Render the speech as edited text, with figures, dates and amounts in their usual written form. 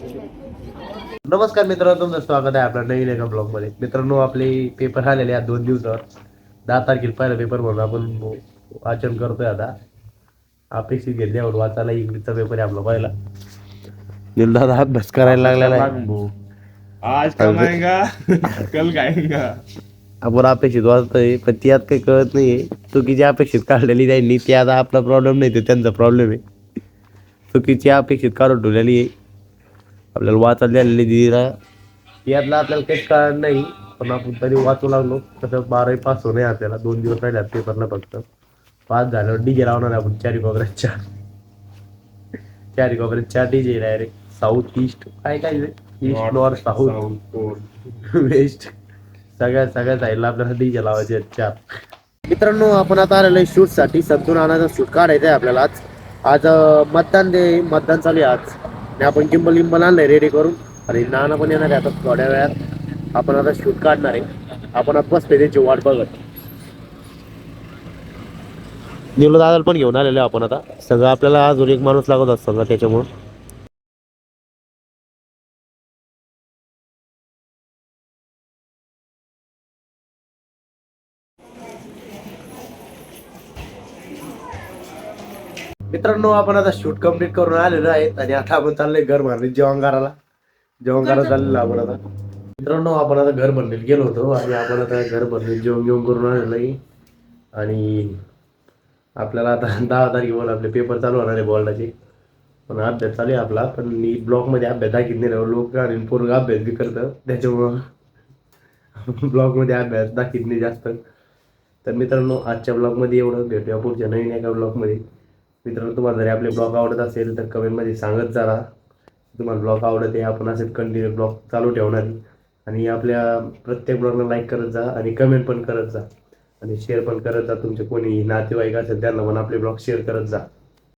नमस्कार मित्रांनो, तुमचं स्वागत आहे आपल्या नवीन एका ब्लॉग मध्ये. मित्रांनो, आपले पेपर आलेले आहेत 2 दिवसावर. 10 तारखेला पहिला पेपर म्हणून आपण वाचन करतोय. आता अपेक्षित घेतल्यावर वाचायला इंग्लिशचा पेपर आहे आपला पहिला. दादा अभ्यास करायला लागलेला आहे. आज कमाएगा कल खाएगा. आपण अपेक्षित वाचतोय, पण ती आता काही कळत नाहीये. चुकीची अपेक्षित काढलेली त्यांनी, ती आता आपला प्रॉब्लेम नाही, ते त्यांचा प्रॉब्लेम आहे. चुकीची अपेक्षित काढून ठेवलेली आहे. आपल्याला वाचायला द्यायला दिला यातला आपल्याला काहीच कळणार नाही, पण आपण तरी वाचू लागलो. तसं 12वी पास होणे आपल्याला 2 दिवस राहिले पेपरला. फक्त पास झाल्यावर डीजे लावणार आहे आपण. चारी कोपऱ्यात 4 डीजे डायरेक्ट. साऊथ ईस्ट काय काय ईस्ट नॉर्थ साऊथ वेस्ट सगळ्या साईडला आपल्याला डीजे लावायचे आहेत 4. मित्रांनो, आपण आता आलेलो आहे शूट साठी. समजून आणायचा शूट काढायचा आहे आपल्याला. आज मतदान चालू आहे आज, आणि आपण लिंबल आणलंय रेडी करून. आणि नाना पण येणार आहे आता थोड्या वेळात. आपण आता शूट काढणार आहे. आपण आता बसतोय त्याची वाट बघत. निवलो दादाला पण घेऊन आलेलो आपण. आता सगळं आपल्याला अजून एक माणूस लागत असतो सगळं, त्याच्यामुळं. मित्रांनो, आपण आता शूट कम्प्लीट करून आलेलो आहे, आणि आता आपण चाललोय घर भरणे जेवण करायला चाललेलो आपण आता. मित्रांनो, आपण आता घर भरणीत गेलो होतो, आणि आपण आता घर भरणीत जेवण करून आलेलो आहे. आणि आपल्याला आता 10 तारखेवर आपले पेपर चालू होणार आहे बोर्डाचे. पण अभ्यास चालू आहे आपला. पण मी ब्लॉगमध्ये अभ्यास दाखवत नाही राहू. लोक आणि पूर्ण अभ्यास बी करतं, त्याच्यामुळं ब्लॉगमध्ये अभ्यास दाखवत नाही जास्त. तर मित्रांनो, आजच्या ब्लॉगमध्ये एवढं. भेटूया पुढच्या नवीन एका ब्लॉगमध्ये. मित्रांनो, तुम्हाला जरी आपले ब्लॉग आवडत असेल तर कमेंटमध्ये सांगत जा. तुम्हाला ब्लॉग आवडत आहे, आपण असेच कंटिन्यू ब्लॉग चालू ठेवणार. आणि आपल्या प्रत्येक ब्लॉगला लाईक करत जा, आणि कमेंट पण करत जा, आणि शेअर पण करत जा. तुमचे कोणी नातेवाईक असेल त्यांना पण आपले ब्लॉग शेअर करत जा.